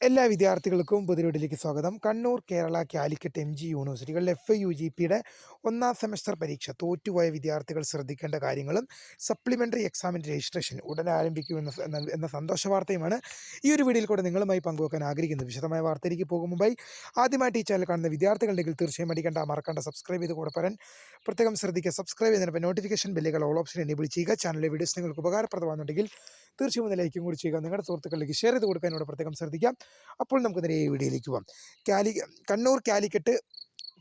എല്ലാ വിദ്യാർത്ഥികൾക്കും പുതിയൊടിലേക്ക് സ്വാഗതം. കണ്ണൂർ, കേരള, കാലിക്കറ്റ്, MG യൂണിവേഴ്സിറ്റികളിലെ FUGPയുടെ ഒന്നാം സെമസ്റ്റർ പരീക്ഷ തോറ്റുപോയ വിദ്യാർത്ഥികൾ ശ്രദ്ധിക്കേണ്ട കാര്യങ്ങളും സപ്ലിമെൻ്ററി എക്സാമിൻ്റെ രജിസ്ട്രേഷൻ ഉടനെ ആരംഭിക്കുമെന്ന സന്തോഷ വാർത്തയുമാണ് ഈ ഒരു വീഡിയോയിൽ കൂടെ നിങ്ങളുമായി പങ്കുവെക്കാൻ ആഗ്രഹിക്കുന്നത്. വിശദമായ വാർത്തയിലേക്ക് പോകും മുമ്പായി ആദ്യമായിട്ട് ഈ ചാനൽ കാണുന്ന വിദ്യാർത്ഥികളുണ്ടെങ്കിൽ തീർച്ചയായും മറക്കണ്ട സബ്സ്ക്രൈബ് ചെയ്ത് കൂടെ പറയാൻ പ്രത്യേകം ശ്രദ്ധിക്കുക. സബ്സ്ക്രൈബ് ചെയ്യുന്നതിന് നോട്ടിഫിക്കേഷൻ ബെല്ലുകൾ ഓൾ ഓപ്ഷൻ എനേബിൾ ചെയ്യുക. ചാനലിലെ വീഡിയോസ് നിങ്ങൾക്ക് ഉപകാരപ്രദമാണെന്നുണ്ടെങ്കിൽ തീർച്ചയായും ഒന്ന് ലൈക്കും കൂടി ചെയ്യുക. നിങ്ങളുടെ സുഹൃത്തുക്കളിലേക്ക് ഷെയർ ചെയ്ത് കൊടുക്കാനോട് പ്രത്യേകം ശ്രദ്ധിക്കാം. അപ്പോൾ നമുക്ക് നേരെ ഈ വീഡിയോയിലേക്ക് പോകാം. കണ്ണൂർ, കാലിക്കറ്റ്,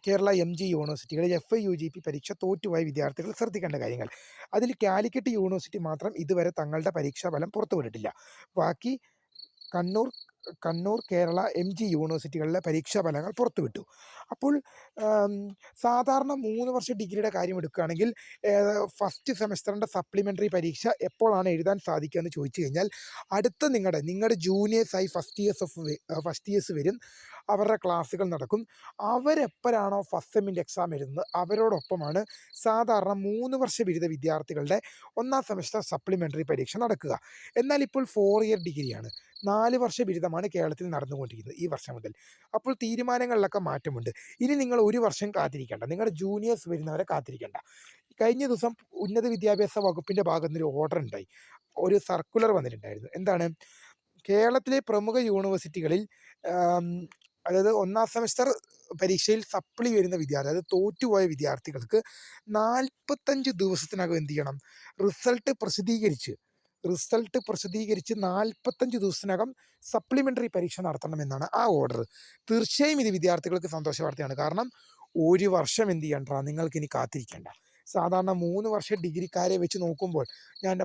കേരള, MG യൂണിവേഴ്സിറ്റികളിൽ FUGP പരീക്ഷ തോറ്റുപോയ വിദ്യാർത്ഥികൾ ശ്രദ്ധിക്കേണ്ട കാര്യങ്ങൾ. അതിൽ കാലിക്കറ്റ് യൂണിവേഴ്സിറ്റി മാത്രം ഇതുവരെ തങ്ങളുടെ പരീക്ഷാ ഫലം പുറത്തുവിട്ടിട്ടില്ല. ബാക്കി കണ്ണൂർ കണ്ണൂർ കേരള, MG യൂണിവേഴ്സിറ്റികളിലെ പരീക്ഷാ ഫലങ്ങൾ പുറത്തുവിട്ടു. അപ്പോൾ സാധാരണ 3 വർഷ ഡിഗ്രിയുടെ കാര്യം എടുക്കുകയാണെങ്കിൽ ഫസ്റ്റ് സെമസ്റ്ററിൻ്റെ സപ്ലിമെൻ്ററി പരീക്ഷ എപ്പോഴാണ് എഴുതാൻ സാധിക്കുക എന്ന് ചോദിച്ചു കഴിഞ്ഞാൽ അടുത്ത നിങ്ങളുടെ ജൂനിയേഴ്സായി ഫസ്റ്റ് ഇയേഴ്സ് വരും. അവരുടെ ക്ലാസ്സുകൾ നടക്കും. അവരെപ്പോഴാണോ ഫസ്റ്റ് സെമ്മിൻ്റെ എക്സാം എഴുതുന്നത് അവരോടൊപ്പമാണ് സാധാരണ 3 വർഷ ബിരുദ വിദ്യാർത്ഥികളുടെ ഒന്നാം സെമസ്റ്റർ സപ്ലിമെൻ്ററി പരീക്ഷ നടക്കുക. എന്നാൽ ഇപ്പോൾ 4 ഇയർ ഡിഗ്രിയാണ്, 4 വർഷ ബിരുദമാണ് കേരളത്തിൽ നടന്നുകൊണ്ടിരിക്കുന്നത് ഈ വർഷം മുതൽ. അപ്പോൾ തീരുമാനങ്ങളിലൊക്കെ മാറ്റമുണ്ട്. ഇനി നിങ്ങൾ 1 വർഷം കാത്തിരിക്കേണ്ട, നിങ്ങളുടെ ജൂനിയേഴ്സ് വരുന്നവരെ കാത്തിരിക്കേണ്ട. കഴിഞ്ഞ ദിവസം ഉന്നത വിദ്യാഭ്യാസ വകുപ്പിൻ്റെ ഭാഗത്ത് നിന്നൊരു ഓർഡർ ഉണ്ടായി, ഒരു സർക്കുലർ വന്നിട്ടുണ്ടായിരുന്നു. എന്താണ്? കേരളത്തിലെ പ്രമുഖ യൂണിവേഴ്സിറ്റികളിൽ അതായത് ഒന്നാം സെമസ്റ്റർ പരീക്ഷയിൽ സപ്ലി വരുന്ന വിദ്യാർത്ഥി, അതായത് തോറ്റുപോയ വിദ്യാർത്ഥികൾക്ക് 45 ദിവസത്തിനകം എന്ത് ചെയ്യണം? റിസൾട്ട് പ്രസിദ്ധീകരിച്ച് 45 ദിവസത്തിനകം സപ്ലിമെൻ്ററി പരീക്ഷ നടത്തണമെന്നാണ് ആ ഓർഡർ. തീർച്ചയായും ഇത് വിദ്യാർത്ഥികൾക്ക് സന്തോഷ വാർത്തയാണ്. കാരണം 1 വർഷം എന്ത് ചെയ്യണ്ട, നിങ്ങൾക്ക് ഇനി കാത്തിരിക്കേണ്ട. സാധാരണ 3 വർഷ ഡിഗ്രിക്കാരെ വെച്ച് നോക്കുമ്പോൾ ഞാൻ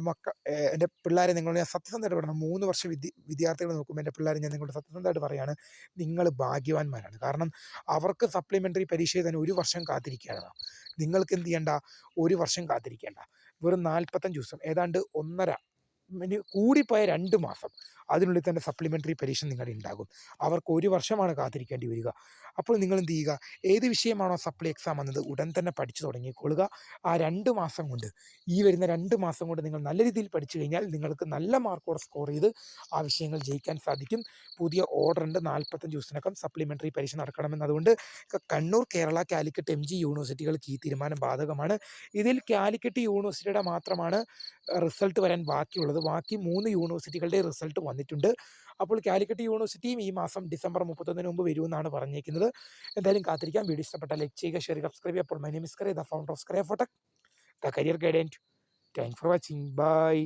എൻ്റെ പിള്ളേരെ നിങ്ങളോട് ഞാൻ സത്യസന്ധമായിട്ട് പറയണം. 3 വർഷ വിദ്യാർത്ഥികളെ നോക്കുമ്പോൾ എൻ്റെ പിള്ളേരെ ഞാൻ നിങ്ങളോട് സത്യസന്ധമായിട്ട് പറയുകയാണ്, നിങ്ങൾ ഭാഗ്യവാന്മാരാണ്. കാരണം അവർക്ക് സപ്ലിമെൻ്ററി പരീക്ഷ എഴുതാൻ 1 വർഷം കാത്തിരിക്കുകയാണ്. നിങ്ങൾക്ക് എന്ത് ചെയ്യേണ്ട? 1 വർഷം കാത്തിരിക്കേണ്ട. വെറും 45 ദിവസം, ഏതാണ്ട് കൂടിപ്പോയ 2 മാസം, അതിനുള്ളിൽ തന്നെ സപ്ലിമെൻ്ററി പരീക്ഷ നിങ്ങളുടെ ഉണ്ടാകും. അവർക്ക് 1 വർഷമാണ് കാത്തിരിക്കേണ്ടി വരിക. അപ്പോൾ നിങ്ങൾ എന്ത് ചെയ്യുക? ഏത് വിഷയമാണോ സപ്ലി എക്സാം വന്നത് ഉടൻ തന്നെ പഠിച്ചു തുടങ്ങിക്കൊള്ളുക. ആ 2 മാസം കൊണ്ട്, ഈ വരുന്ന 2 മാസം കൊണ്ട് നിങ്ങൾ നല്ല രീതിയിൽ പഠിച്ചു കഴിഞ്ഞാൽ നിങ്ങൾക്ക് നല്ല മാർക്കോടെ സ്കോർ ചെയ്ത് ആ വിഷയങ്ങൾ ജയിക്കാൻ സാധിക്കും. പുതിയ ഓർഡർ ഉണ്ട്, 45 ദിവസത്തിനകം സപ്ലിമെൻ്ററി പരീക്ഷ നടക്കണമെന്ന്. അതുകൊണ്ട് കണ്ണൂർ, കേരള, കാലിക്കറ്റ്, MG യൂണിവേഴ്സിറ്റികൾക്ക് ഈ തീരുമാനം ബാധകമാണ്. ഇതിൽ കാലിക്കറ്റ് യൂണിവേഴ്സിറ്റിയുടെ മാത്രമാണ് റിസൾട്ട് വരാൻ ബാക്കിയുള്ളത്. ബാക്കി 3 യൂണിവേഴ്സിറ്റികളുടെ റിസൾട്ട് വന്നിട്ടുണ്ട്. അപ്പോൾ കാലിക്കറ്റ് യൂണിവേഴ്സിറ്റിയും ഈ മാസം ഡിസംബർ 31 മുമ്പ് വരുമെന്നാണ് പറഞ്ഞേക്കുന്നത്. എന്തായാലും കാത്തിരിക്കാം. വീഡിയോ ഇഷ്ടപ്പെട്ടാൽ ലൈക്ക് ചെയ്യുക, ഷെയർ, സബ്സ്ക്രൈബ് ചെയ്യുക. അപ്പോൾ my name is Kare, the founder of Kare Photech, the career guidance. Thanks for watching. By.